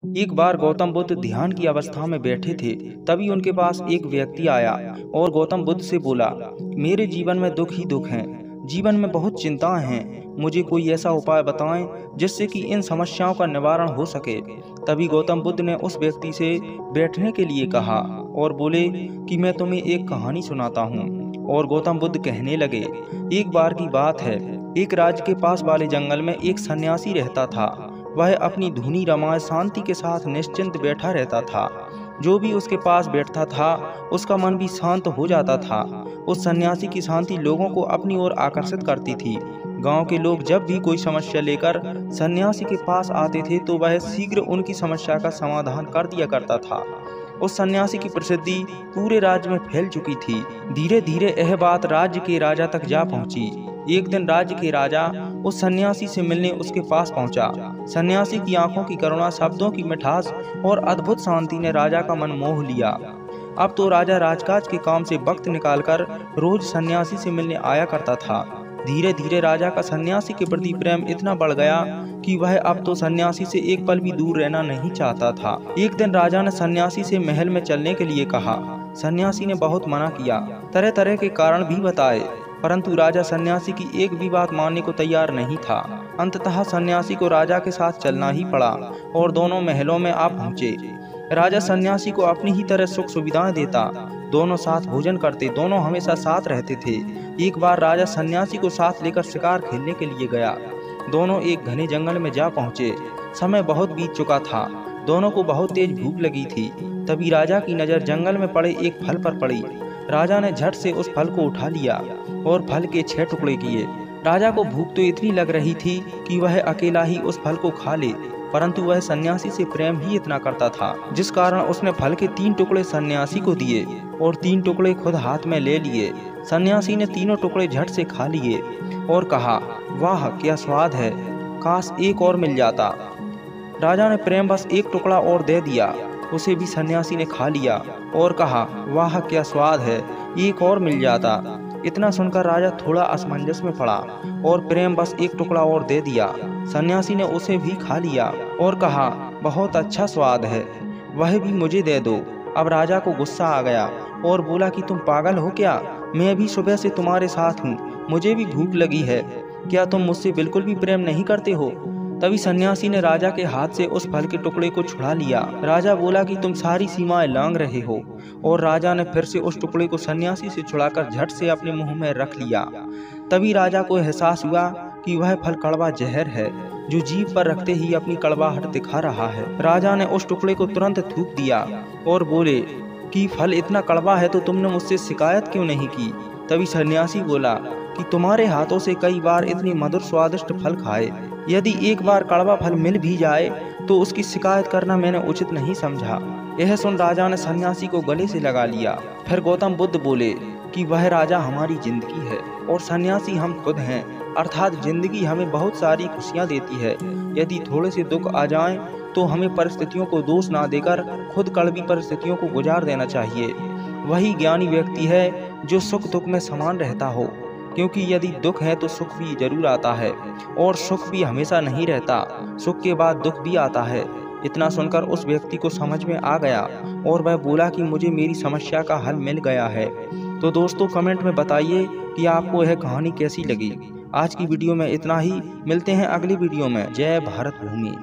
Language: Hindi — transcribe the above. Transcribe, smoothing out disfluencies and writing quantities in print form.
एक बार गौतम बुद्ध ध्यान की अवस्था में बैठे थे। तभी उनके पास एक व्यक्ति आया और गौतम बुद्ध से बोला, मेरे जीवन में दुख ही दुख हैं। जीवन में बहुत चिंताएं हैं। मुझे कोई ऐसा उपाय बताएं जिससे कि इन समस्याओं का निवारण हो सके। तभी गौतम बुद्ध ने उस व्यक्ति से बैठने के लिए कहा और बोले कि मैं तुम्हें एक कहानी सुनाता हूँ। और गौतम बुद्ध कहने लगे, एक बार की बात है, एक राज्य के पास वाले जंगल में एक सन्यासी रहता था। वह अपनी धुनी रमाए शांति के साथ निश्चिंत बैठा रहता था। जो भी उसके पास बैठता था उसका मन भी शांत हो जाता था। उस सन्यासी की शांति लोगों को अपनी ओर आकर्षित करती थी। गांव के लोग जब भी कोई समस्या लेकर सन्यासी के पास आते थे तो वह शीघ्र उनकी समस्या का समाधान कर दिया करता था। उस सन्यासी की प्रसिद्धि पूरे राज्य में फैल चुकी थी। धीरे धीरे यह बात राज्य के राजा तक जा पहुंची। एक दिन राज्य के राजा उस सन्यासी से मिलने उसके पास पहुंचा। सन्यासी की आंखों की करुणा, शब्दों की मिठास और अद्भुत शांति ने राजा का मन मोह लिया। अब तो राजा राजकाज के काम से वक्त निकालकर रोज सन्यासी से मिलने आया करता था। धीरे धीरे राजा का सन्यासी के प्रति प्रेम इतना बढ़ गया कि वह अब तो सन्यासी से एक पल भी दूर रहना नहीं चाहता था। एक दिन राजा ने सन्यासी से महल में चलने के लिए कहा। सन्यासी ने बहुत मना किया, तरह तरह के कारण भी बताए, परंतु राजा सन्यासी की एक भी बात मानने को तैयार नहीं था। अंततः सन्यासी को राजा के साथ चलना ही पड़ा और दोनों महलों में आ पहुंचे। राजा सन्यासी को अपनी ही तरह सुख सुविधाएं देता। दोनों साथ भोजन करते, दोनों हमेशा साथ रहते थे। एक बार राजा सन्यासी को साथ लेकर शिकार खेलने के लिए गया। दोनों एक घने जंगल में जा पहुंचे। समय बहुत बीत चुका था। दोनों को बहुत तेज भूख लगी थी। तभी राजा की नजर जंगल में पड़े एक फल पर पड़ी। राजा ने झट से उस फल को उठा लिया और फल के 6 टुकड़े किए। राजा को भूख तो इतनी लग रही थी कि वह अकेला ही उस फल को खा ले, परंतु वह सन्यासी से प्रेम ही इतना करता था जिस कारण उसने फल के 3 टुकड़े सन्यासी को दिए और 3 टुकड़े खुद हाथ में ले लिए। सन्यासी ने तीनों टुकड़े झट से खा लिए और कहा, वाह क्या स्वाद है, काश एक और मिल जाता। राजा ने प्रेमवश एक टुकड़ा और दे दिया। उसे भी सन्यासी ने खा लिया और कहा, वाह क्या स्वाद है, एक और मिल जाता। इतना सुनकर राजा थोड़ा असमंजस में पड़ा और प्रेम बस एक टुकड़ा और दे दिया। सन्यासी ने उसे भी खा लिया और कहा, बहुत अच्छा स्वाद है, वह भी मुझे दे दो। अब राजा को गुस्सा आ गया और बोला कि तुम पागल हो क्या? मैं भी सुबह से तुम्हारे साथ हूँ, मुझे भी भूख लगी है, क्या तुम मुझसे बिल्कुल भी प्रेम नहीं करते हो? तभी सन्यासी ने राजा के हाथ से उस फल के टुकड़े को छुड़ा लिया। राजा बोला कि तुम सारी सीमाएं लांघ रहे हो, और राजा ने फिर से उस टुकड़े को सन्यासी से छुड़ाकर झट से अपने मुंह में रख लिया। तभी राजा को एहसास हुआ कि वह फल कड़वा जहर है जो जीभ पर रखते ही अपनी कड़वाहट दिखा रहा है। राजा ने उस टुकड़े को तुरंत थूक दिया और बोले कि फल इतना कड़वा है तो तुमने मुझसे शिकायत क्यों नहीं की? तभी सन्यासी बोला कि तुम्हारे हाथों से कई बार इतनी मधुर स्वादिष्ट फल खाए, यदि एक बार कड़वा फल मिल भी जाए तो उसकी शिकायत करना मैंने उचित नहीं समझा। यह सुन राजा ने सन्यासी को गले से लगा लिया। फिर गौतम बुद्ध बोले कि वह राजा हमारी जिंदगी है और सन्यासी हम खुद हैं, अर्थात जिंदगी हमें बहुत सारी खुशियाँ देती है। यदि थोड़े से दुख आ जाएं तो हमें परिस्थितियों को दोष ना देकर खुद कड़वी परिस्थितियों को गुजार देना चाहिए। वही ज्ञानी व्यक्ति है जो सुख दुख में समान रहता हो, क्योंकि यदि दुख है तो सुख भी जरूर आता है और सुख भी हमेशा नहीं रहता, सुख के बाद दुख भी आता है। इतना सुनकर उस व्यक्ति को समझ में आ गया और वह बोला कि मुझे मेरी समस्या का हल मिल गया है। तो दोस्तों कमेंट में बताइए कि आपको यह कहानी कैसी लगी। आज की वीडियो में इतना ही, मिलते हैं अगली वीडियो में। जय भारत भूमि।